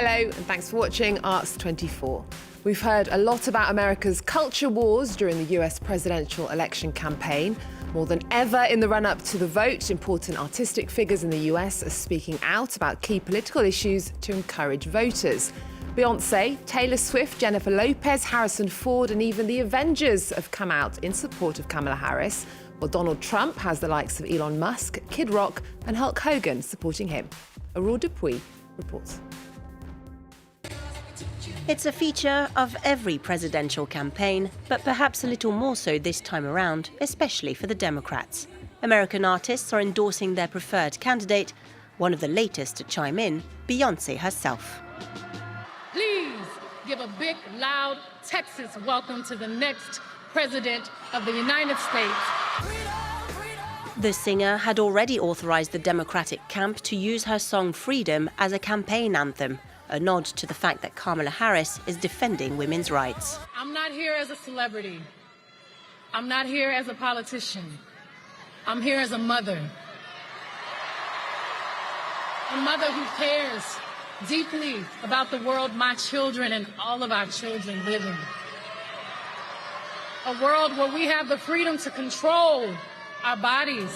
Hello, and thanks for watching Arts 24. We've heard a lot about America's culture wars during the US presidential election campaign. More than ever in the run-up to the vote, important artistic figures in the US are speaking out about key political issues to encourage voters. Beyoncé, Taylor Swift, Jennifer Lopez, Harrison Ford, and even the Avengers have come out in support of Kamala Harris, while Donald Trump has the likes of Elon Musk, Kid Rock, and Hulk Hogan supporting him. Aurore Dupuis reports. It's a feature of every presidential campaign, but perhaps a little more so this time around, especially for the Democrats. American artists are endorsing their preferred candidate. One of the latest to chime in, Beyoncé herself. Please give a big, loud Texas welcome to the next president of the United States. The singer had already authorized the Democratic camp to use her song Freedom as a campaign anthem, a nod to the fact that Kamala Harris is defending women's rights. I'm not here as a celebrity. I'm not here as a politician. I'm here as a mother. A mother who cares deeply about the world my children and all of our children live in. A world where we have the freedom to control our bodies.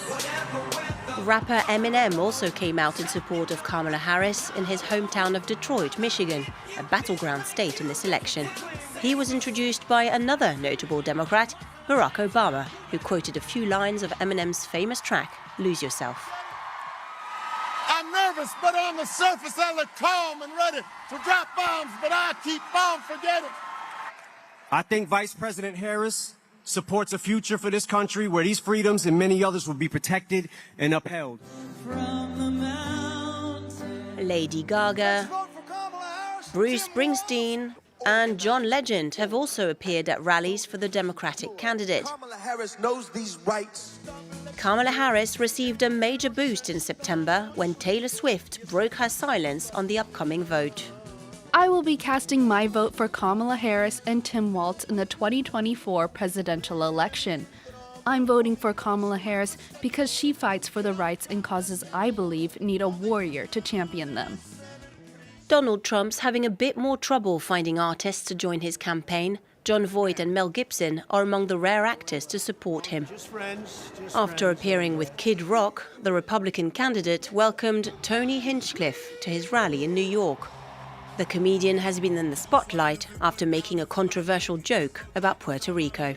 Rapper Eminem also came out in support of Kamala Harris in his hometown of Detroit, Michigan, a battleground state in this election. He was introduced by another notable Democrat, Barack Obama, who quoted a few lines of Eminem's famous track, Lose Yourself. I'm nervous, but on the surface I look calm and ready to drop bombs, but I keep on forgetting. I think Vice President Harris supports a future for this country where these freedoms and many others will be protected and upheld. Lady Gaga, Bruce Springsteen, and John Legend have also appeared at rallies for the Democratic candidate. Kamala Harris knows these rights. Kamala Harris received a major boost in September when Taylor Swift broke her silence on the upcoming vote. I will be casting my vote for Kamala Harris and Tim Walz in the 2024 presidential election. I'm voting for Kamala Harris because she fights for the rights and causes I believe need a warrior to champion them. Donald Trump's having a bit more trouble finding artists to join his campaign. Jon Voight and Mel Gibson are among the rare actors to support him. After appearing with Kid Rock, the Republican candidate welcomed Tony Hinchcliffe to his rally in New York. The comedian has been in the spotlight after making a controversial joke about Puerto Rico.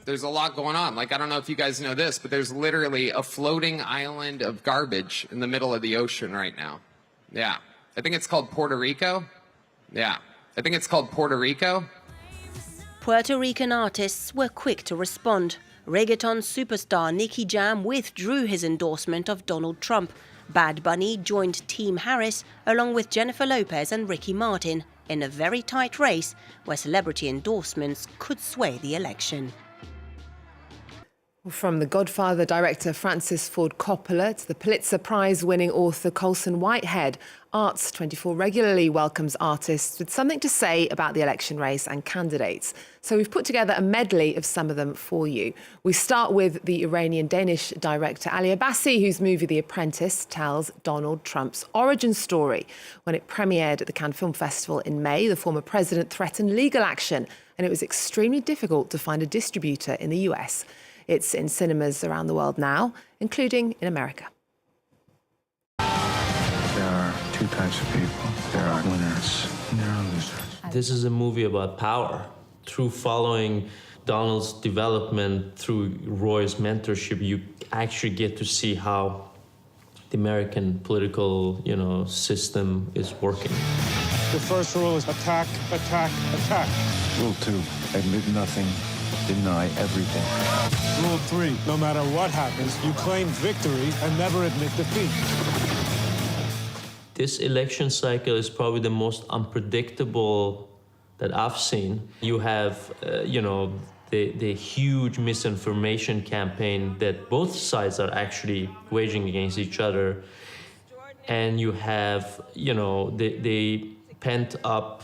There's a lot going on. Like, I don't know if you guys know this, but there's literally a floating island of garbage in the middle of the ocean right now. Yeah. I think it's called Puerto Rico. Yeah. I think it's called Puerto Rico. Puerto Rican artists were quick to respond. Reggaeton superstar Nicky Jam withdrew his endorsement of Donald Trump. Bad Bunny joined Team Harris along with Jennifer Lopez and Ricky Martin in a very tight race where celebrity endorsements could sway the election. From the Godfather director Francis Ford Coppola to the Pulitzer Prize-winning author Colson Whitehead, Arts 24 regularly welcomes artists with something to say about the election race and candidates. So we've put together a medley of some of them for you. We start with the Iranian-Danish director Ali Abbasi, whose movie The Apprentice tells Donald Trump's origin story. When it premiered at the Cannes Film Festival in May, the former president threatened legal action, and it was extremely difficult to find a distributor in the US. It's in cinemas around the world now, including in America. There are two types of people. There are winners and there are losers. This is a movie about power. Through following Donald's development, through Roy's mentorship, you actually get to see how the American political, system is working. The first rule is attack, attack, attack. Rule 2, admit nothing. Deny everything. Rule 3, no matter what happens, you claim victory and never admit defeat. This election cycle is probably the most unpredictable that I've seen. You have, the huge misinformation campaign that both sides are actually waging against each other. And you have, the pent-up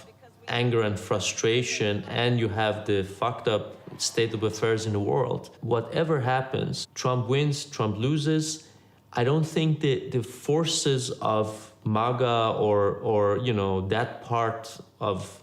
anger and frustration, and you have the fucked up state of affairs in the world. Whatever happens, Trump wins, Trump loses, I don't think the forces of MAGA or you know, that part of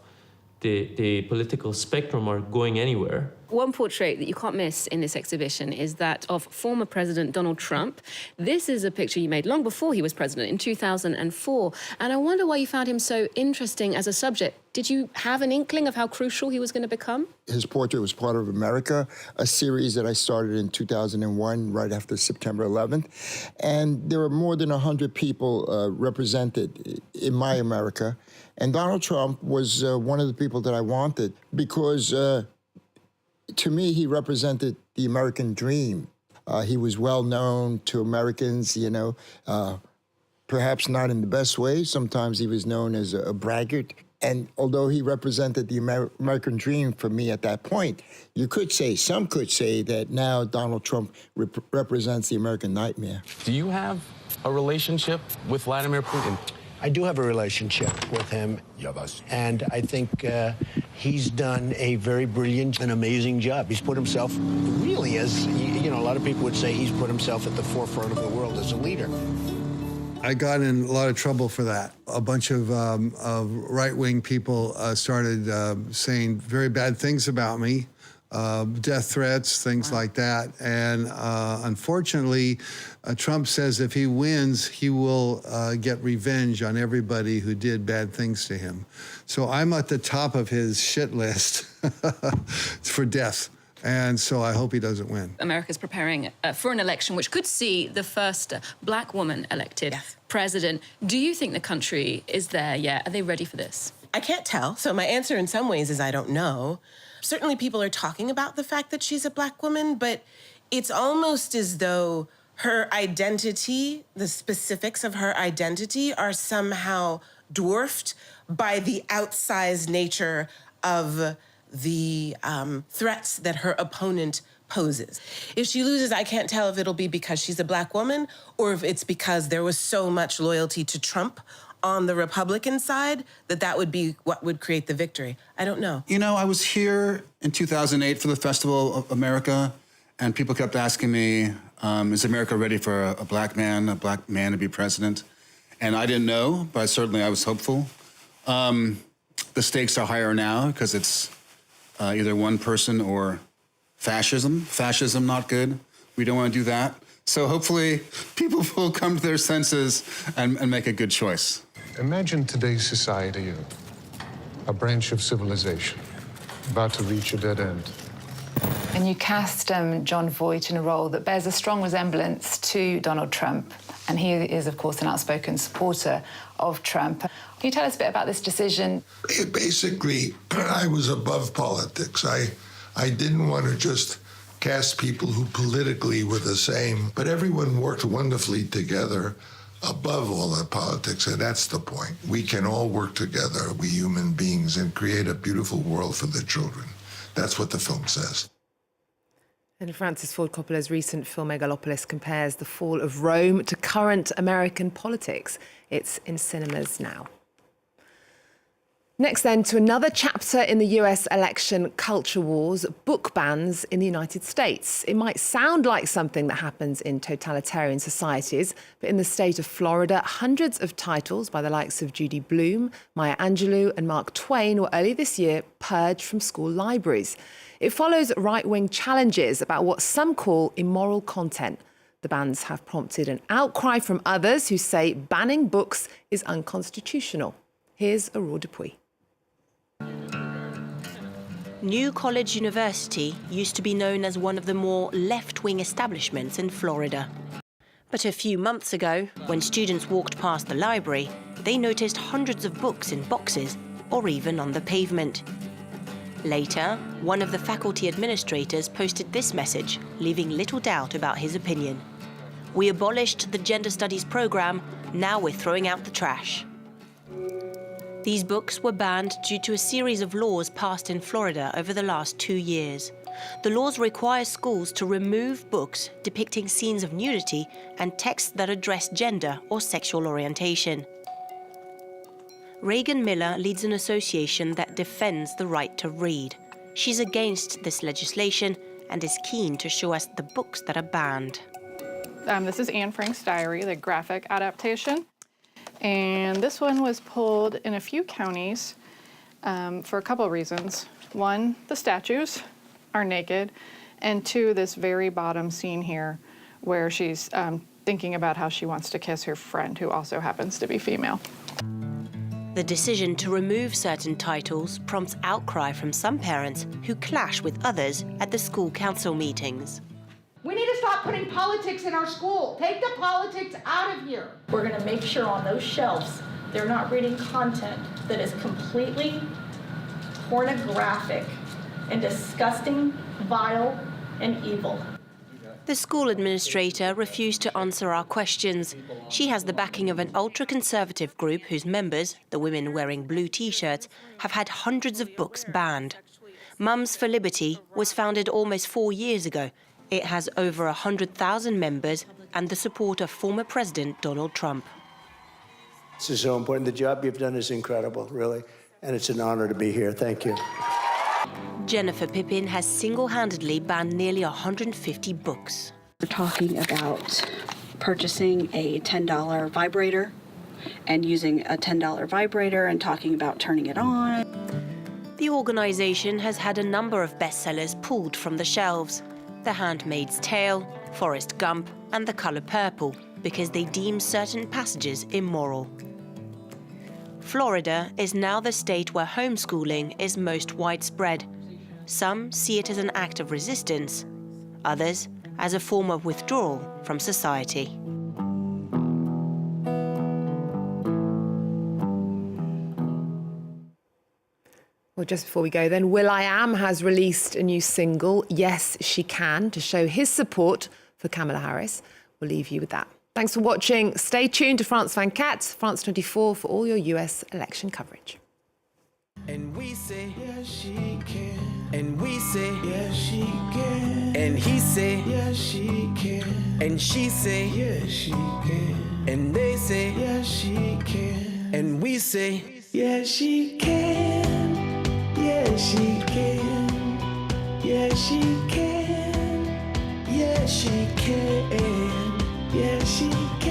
the political spectrum are going anywhere. One portrait that you can't miss in this exhibition is that of former President Donald Trump. This is a picture you made long before he was president, in 2004. And I wonder why you found him so interesting as a subject. Did you have an inkling of how crucial he was going to become? His portrait was part of America, a series that I started in 2001, right after September 11th. And there were more than 100 people represented in my America. And Donald Trump was one of the people that I wanted because to me, he represented the American dream. He was well known to Americans, you know, perhaps not in the best way. Sometimes he was known as a braggart. And although he represented the American dream for me at that point, you could say, some could say that now Donald Trump represents the American nightmare. Do you have a relationship with Vladimir Putin? I do have a relationship with him, and I think he's done a very brilliant and amazing job. He's put himself, really, as, you know, a lot of people would say he's put himself at the forefront of the world as a leader. I got in a lot of trouble for that. A bunch of right-wing people started saying very bad things about me, death threats, things like that. And unfortunately, Trump says if he wins, he will get revenge on everybody who did bad things to him. So I'm at the top of his shit list for death. And so I hope he doesn't win. America's preparing for an election which could see the first black woman elected president. Do you think the country is there yet? Are they ready for this? I can't tell. So my answer in some ways is I don't know. Certainly people are talking about the fact that she's a black woman, but it's almost as though her identity, the specifics of her identity, are somehow dwarfed by the outsized nature of the threats that her opponent poses. If she loses, I can't tell if it'll be because she's a black woman or if it's because there was so much loyalty to Trump on the Republican side that would be what would create the victory. I don't know. You know, I was here in 2008 for the Festival of America, and people kept asking me, is America ready for a black man to be president? And I didn't know, but certainly I was hopeful. The stakes are higher now because it's either one person or fascism. Fascism, not good. We don't want to do that. So hopefully people will come to their senses and make a good choice. Imagine today's society, a branch of civilization, about to reach a dead end. And you cast Jon Voight in a role that bears a strong resemblance to Donald Trump. And he is, of course, an outspoken supporter of Trump. Can you tell us a bit about this decision? Basically, I was above politics. I didn't want to just cast people who politically were the same, but everyone worked wonderfully together above all that politics, and that's the point. We can all work together, we human beings, and create a beautiful world for the children. That's what the film says. And Francis Ford Coppola's recent film Megalopolis compares the fall of Rome to current American politics. It's in cinemas now. Next then, to another chapter in the US election culture wars, book bans in the United States. It might sound like something that happens in totalitarian societies, but in the state of Florida, hundreds of titles by the likes of Judy Blume, Maya Angelou and Mark Twain were early this year purged from school libraries. It follows right-wing challenges about what some call immoral content. The bans have prompted an outcry from others who say banning books is unconstitutional. Here's Aurore Dupuy. New College University used to be known as one of the more left-wing establishments in Florida. But a few months ago, when students walked past the library, they noticed hundreds of books in boxes or even on the pavement. Later, one of the faculty administrators posted this message, leaving little doubt about his opinion. "We abolished the gender studies program, now we're throwing out the trash." These books were banned due to a series of laws passed in Florida over the last 2 years. The laws require schools to remove books depicting scenes of nudity and texts that address gender or sexual orientation. Reagan Miller leads an association that defends the right to read. She's against this legislation and is keen to show us the books that are banned. This is Anne Frank's diary, the graphic adaptation. And this one was pulled in a few counties for a couple of reasons. One, the statues are naked, and two, this very bottom scene here where she's thinking about how she wants to kiss her friend, who also happens to be female. The decision to remove certain titles prompts outcry from some parents who clash with others at the school council meetings. We need to stop putting politics in our school. Take the politics out of here. We're going to make sure on those shelves they're not reading content that is completely pornographic and disgusting, vile, and evil. The school administrator refused to answer our questions. She has the backing of an ultra-conservative group whose members, the women wearing blue T-shirts, have had hundreds of books banned. Mums for Liberty was founded almost 4 years ago. It has over 100,000 members and the support of former President Donald Trump. This is so important. The job you've done is incredible, really, and it's an honor to be here. Thank you. Jennifer Pippin has single-handedly banned nearly 150 books. We're talking about purchasing a $10 vibrator and using a $10 vibrator and talking about turning it on. The organization has had a number of bestsellers pulled from the shelves. The Handmaid's Tale, Forrest Gump, and The Color Purple, because they deem certain passages immoral. Florida is now the state where homeschooling is most widespread. Some see it as an act of resistance, others as a form of withdrawal from society. Well, just before we go then, will.i.am has released a new single, Yes, She Can, to show his support for Kamala Harris. We'll leave you with that. Thanks for watching. Stay tuned to France 24, France 24 for all your US election coverage. And we say, yes, she can. And we say, yes, she can. And he say, yes, she can. And she say, yes, she can. And they say, yes, she can. And we say, yes, she can. Yes, she can. Yes, she can. Yes, she can. Yes, she can.